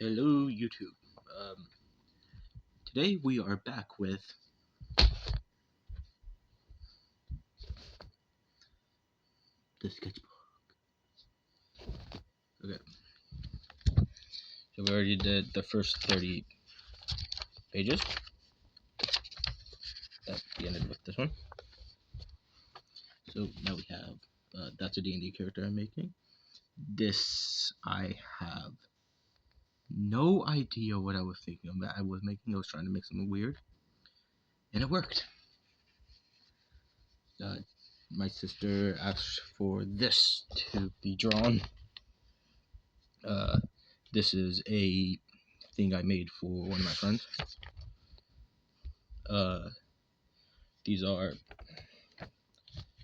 Hello, YouTube. Today we are back with the sketchbook. Okay, so we already did the first 30 pages. That we ended with this one. So now we have that's a D&D character I'm making. This I have no idea what I was thinking of. I was trying to make something weird, and it worked. My sister asked for this to be drawn. This is a thing I made for one of my friends. These are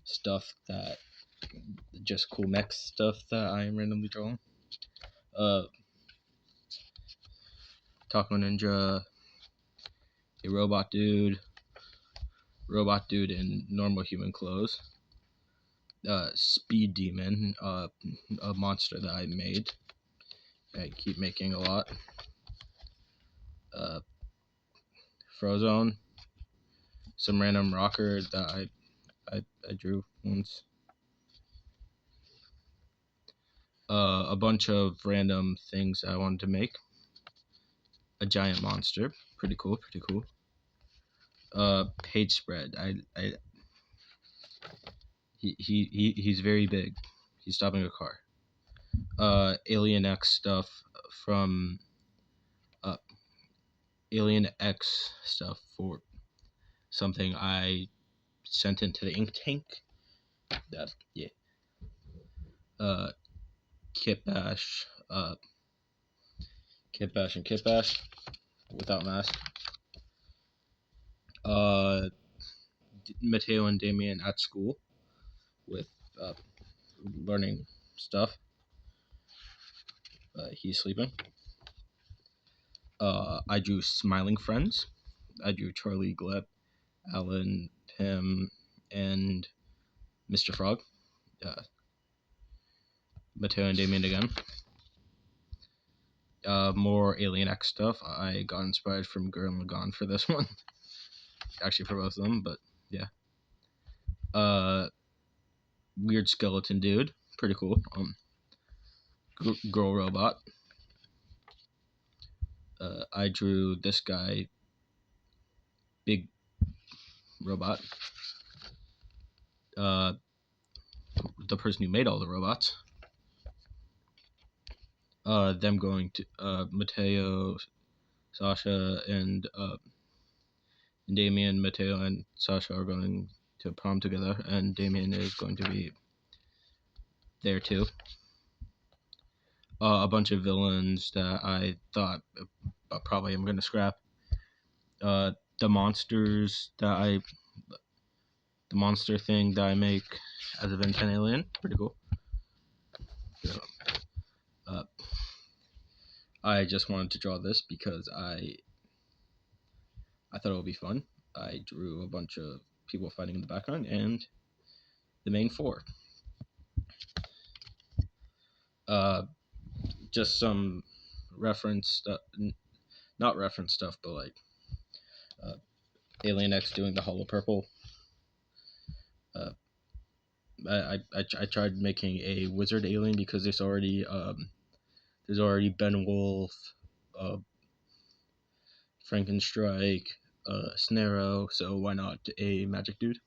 stuff that just cool mech stuff that I am randomly drawing. Taco Ninja, a robot dude in normal human clothes, Speed Demon, a monster that I made. I keep making a lot. Frozone, some random rocker that I drew once. A bunch of random things I wanted to make. A giant monster, pretty cool. Page spread. He's very big. He's stopping a car. Alien X stuff from Alien X stuff for something I sent into the ink tank. Yeah. Kit Bash and Kit Bash without mask. Mateo and Damien at school with learning stuff. He's sleeping. I drew Smiling Friends. I drew Charlie, Gleb, Alan, Pim, and Mr. Frog. Mateo and Damien again. More Alien X stuff. I got inspired from Gurren Lagann for this one. Actually, for both of them, but yeah. Weird skeleton dude. Pretty cool. Girl robot. I drew this guy. Big robot. The person who made all the robots. Them going to Mateo, Sasha, and Damien. Mateo and Sasha are going to prom together, and Damien is going to be there too. A bunch of villains that I thought probably I'm going to scrap. The monsters that the monster thing that I make as a Ben 10 alien, pretty cool. I just wanted to draw this because I thought it would be fun. I drew a bunch of people fighting in the background and the main four. Just some reference stuff, not reference stuff, but like Alien X doing the hollow purple. I tried making a wizard alien because there's already Ben Wolf, Frankenstrike, Snarrow, so why not a magic dude?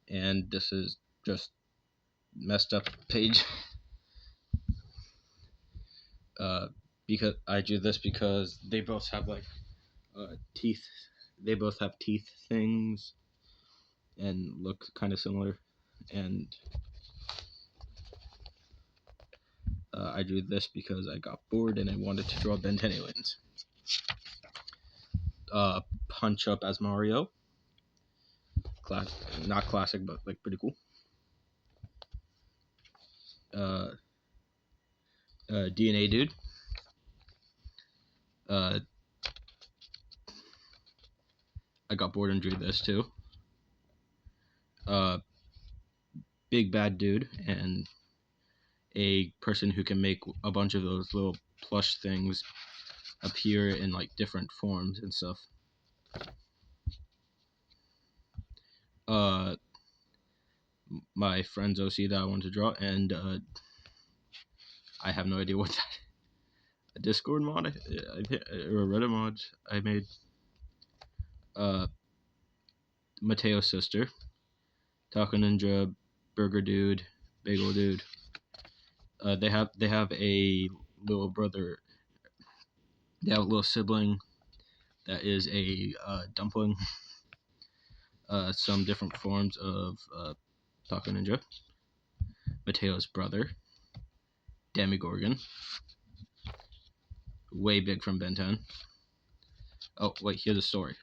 And this is just messed up page. Because I do this because they both have like teeth. They both have teeth things and look kind of similar. And I drew this because I got bored and I wanted to draw Ben 10 aliens. Punch Up as Mario. Not classic, but like pretty cool. DNA Dude. I got bored and drew this too. Big Bad Dude and a person who can make a bunch of those little plush things appear in like different forms and stuff. My friend's OC that I want to draw, and I have no idea what that. A Discord mod, or a Reddit mod I made. Mateo's sister, Taco Ninja, Burger Dude, Bagel Dude. They have a little brother. They have a little sibling that is a dumpling. Some different forms of Taco Ninja. Mateo's brother, Demigorgon, way big from Ben 10. Oh wait, here's a story.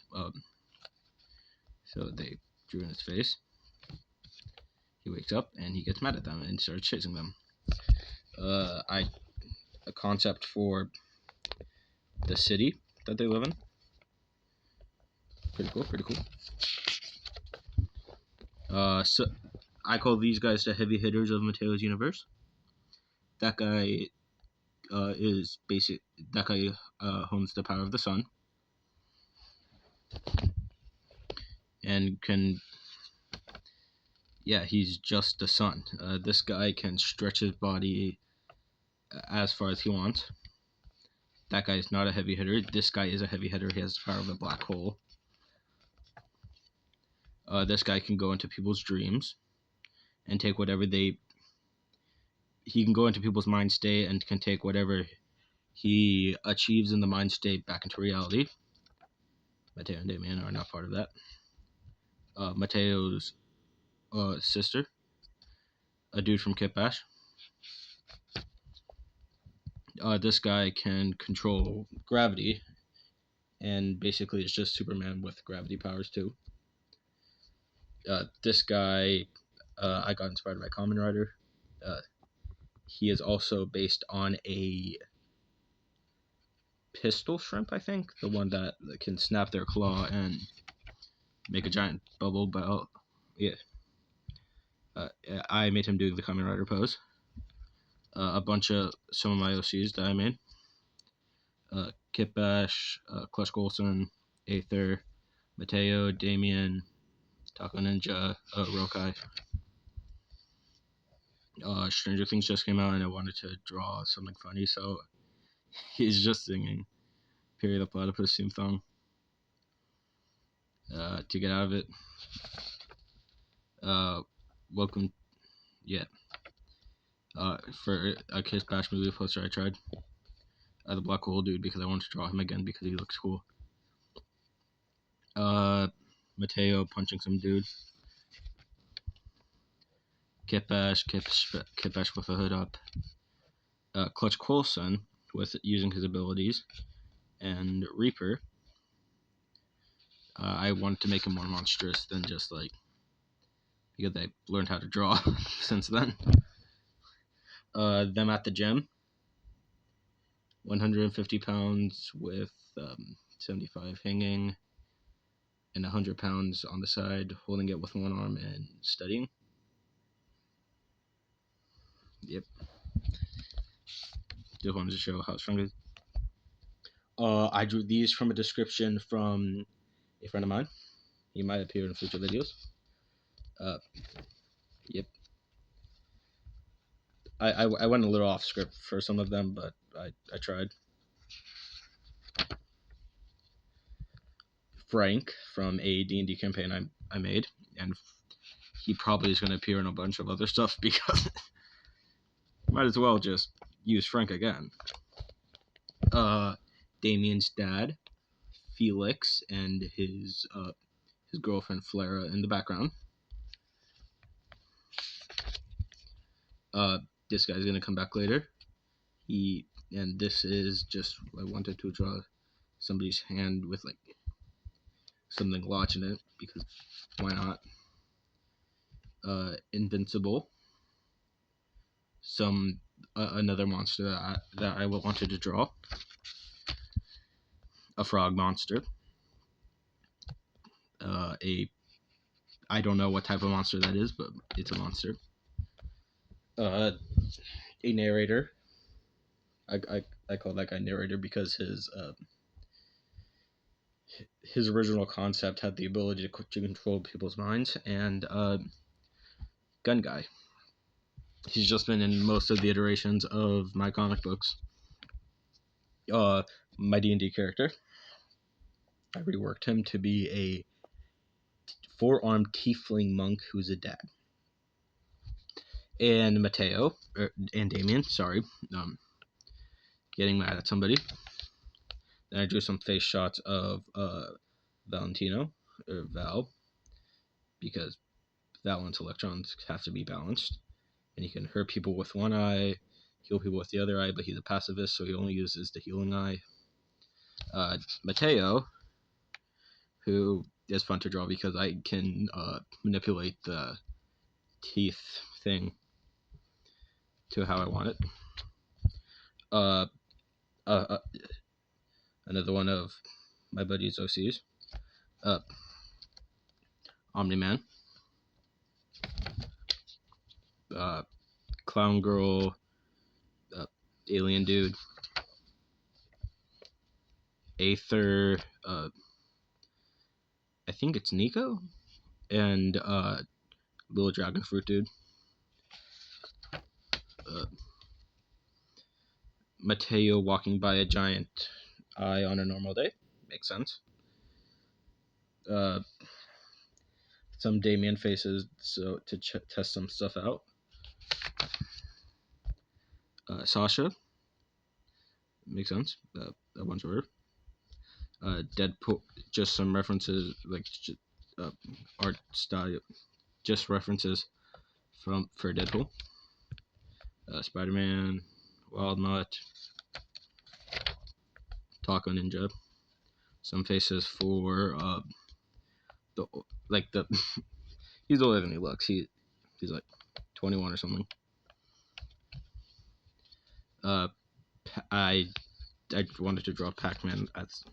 So they drew in his face. He wakes up and he gets mad at them and starts chasing them. A concept for the city that they live in. Pretty cool. So I call these guys the heavy hitters of Mateo's universe. That guy is basic. That guy owns the power of the sun and can. Yeah, he's just the sun. This guy can stretch his body as far as he wants. That guy is not a heavy hitter. This guy is a heavy hitter. He has the power of a black hole. This guy can go into people's dreams and take whatever they. He can go into people's mind state and can take whatever he achieves in the mind state back into reality. Mateo and Damien are not part of that. Mateo's sister, a dude from Kit Bash. This guy can control gravity, and basically it's just Superman with gravity powers too. This guy, I got inspired by Kamen Rider. He is also based on a pistol shrimp, I think, the one that can snap their claw and make a giant bubble belt. Yeah. I made him do the Kamen Rider pose. A bunch of some of my OCs that I made. Kit Bash, Clutch Golson, Aether, Mateo, Damien, Taco Ninja, Rokai. Stranger Things just came out and I wanted to draw something funny, so he's just singing Period of Platypus theme song. To get out of it. Welcome. Yeah. For a Kiss Bash movie poster I tried. The Black Hole Dude, because I wanted to draw him again because he looks cool. Mateo punching some dude. Kit Bash with a hood up. Clutch Coulson with using his abilities. And Reaper. I wanted to make him more monstrous than just like, because I learned how to draw since then. Them at the gym. 150 pounds with 75 hanging. And 100 pounds on the side, holding it with one arm and studying. Yep. Just wanted to show how strong it is. I drew these from a description from a friend of mine. He might appear in future videos. Yep. I went a little off script for some of them, but I tried. Frank from a D&D campaign I made, and he probably is going to appear in a bunch of other stuff because might as well just use Frank again. Damien's dad, Felix, and his girlfriend Flara in the background. This guy's gonna come back later. And this is just, I wanted to draw somebody's hand with like something lodged in it because why not? Invincible. Another monster that I wanted to draw. A frog monster. I don't know what type of monster that is, but it's a monster. A narrator. I I call that guy narrator because his original concept had the ability to control people's minds. And gun guy. He's just been in most of the iterations of my comic books. My D&D character, I reworked him to be a four-armed tiefling monk who's a dad. And and Damien, sorry, getting mad at somebody. Then I drew some face shots of Valentino, or Val, because Valence electrons have to be balanced. And he can hurt people with one eye, heal people with the other eye, but he's a pacifist, so he only uses the healing eye. Mateo, who is fun to draw because I can manipulate the teeth thing to how I want it. Another one of my buddy's OCs. Omni-Man. Clown Girl. Alien Dude. Aether. I think it's Nico. And Little Dragon Fruit Dude. Mateo walking by a giant eye on a normal day. Makes sense. Some Damien faces so to test some stuff out. Sasha. Makes sense. A bunch of her. Deadpool. Just some references, like art style. Just references for Deadpool. Spider-Man. Wild Mutt. Taco Ninja. Some faces for the he's older than he looks. He's like 21 or something. I wanted to draw Pac-Man as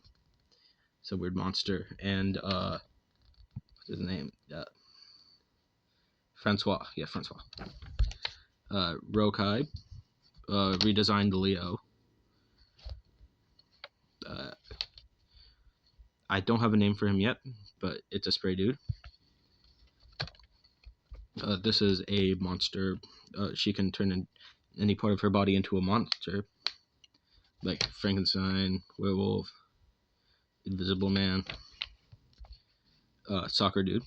a weird monster, and what's his name? Francois. Yeah, Francois. Rokai. Redesigned Leo. I don't have a name for him yet, but it's a spray dude. This is a monster. She can turn any part of her body into a monster, like Frankenstein, werewolf, Invisible Man, soccer dude.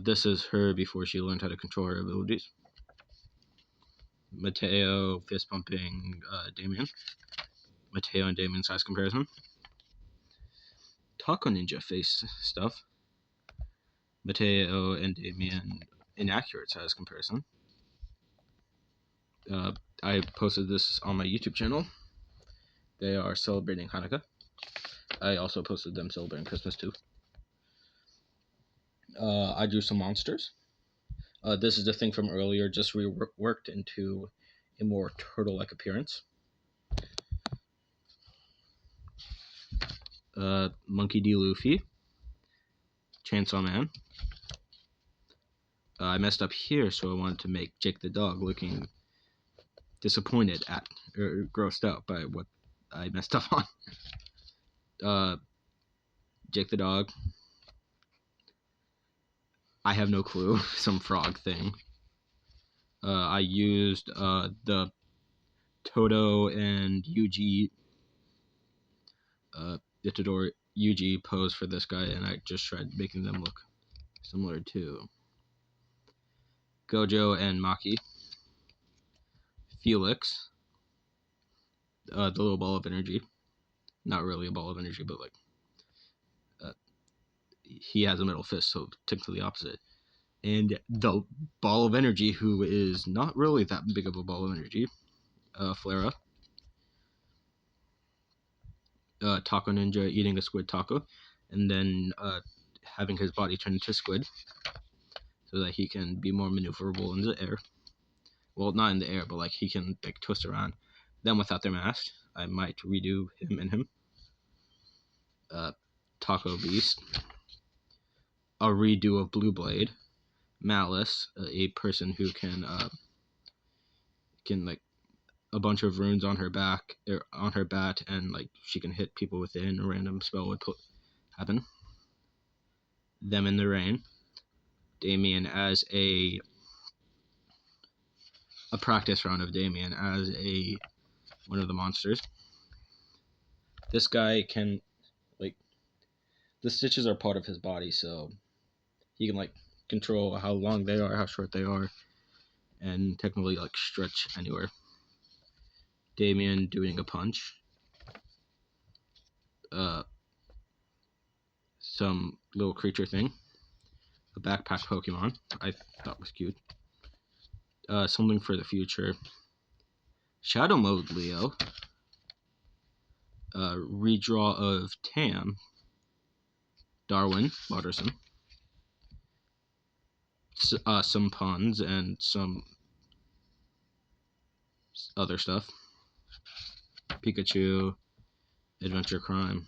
This is her before she learned how to control her abilities. Mateo, fist pumping Damien. Mateo and Damien size comparison. Taco Ninja face stuff. Mateo and Damien inaccurate size comparison. I posted this on my YouTube channel. They are celebrating Hanukkah. I also posted them celebrating Christmas too. I drew some monsters. This is the thing from earlier, just reworked into a more turtle-like appearance. Monkey D. Luffy. Chainsaw Man. I messed up here, so I wanted to make Jake the dog looking disappointed at or grossed out by what I messed up on. Jake the dog. I have no clue. Some frog thing. I used the Toto and Yuji Itadori Yuji pose for this guy, and I just tried making them look similar to Gojo and Maki. Felix, the little ball of energy. Not really a ball of energy, but like he has a middle fist, so technically the opposite. And the ball of energy, who is not really that big of a ball of energy, Flare. Taco Ninja eating a squid taco, and then having his body turn into squid, so that he can be more maneuverable in the air. Well, not in the air, but like he can like twist around. Then without their mask, I might redo him and him. Taco Beast. A redo of Blue Blade. Malice, a person who can like a bunch of runes on her back, or on her bat, and like she can hit people within. A random spell would happen. Them in the Rain. Damien as a practice round of Damien as one of the monsters. This guy can, like, the stitches are part of his body, so he can like control how long they are, how short they are, and technically like stretch anywhere. Damien doing a punch. Some little creature thing. A backpack Pokemon I thought was cute. Something for the future. Shadow Mode Leo. Redraw of Tam. Darwin Watterson. Some puns and some other stuff. Pikachu. Adventure Crime.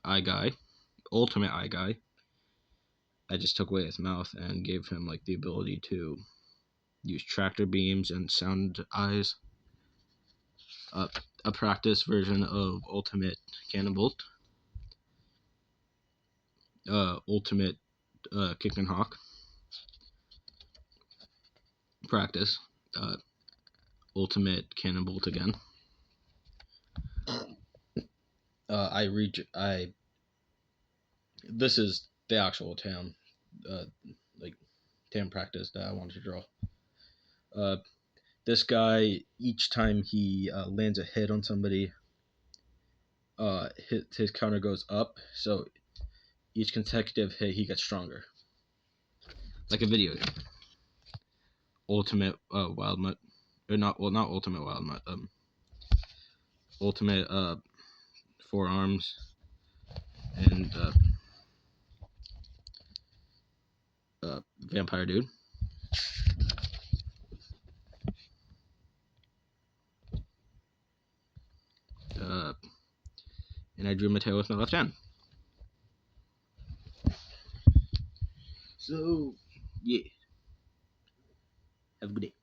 Eye Guy. Ultimate Eye Guy. I just took away his mouth and gave him like the ability to use tractor beams and sound eyes. A practice version of Ultimate Cannonbolt. Ultimate Kick and Hawk. Practice. Ultimate Cannonbolt again. This is the actual Tam, like Tam practice that I wanted to draw. This guy, each time he lands a hit on somebody, his counter goes up. So each consecutive hit, he gets stronger, like a video game. Ultimate Wild Mutt, or not Ultimate Wild Mutt. Ultimate Forearms and Vampire Dude. And I drew Mateo with my left hand. So, yeah. Have a good day.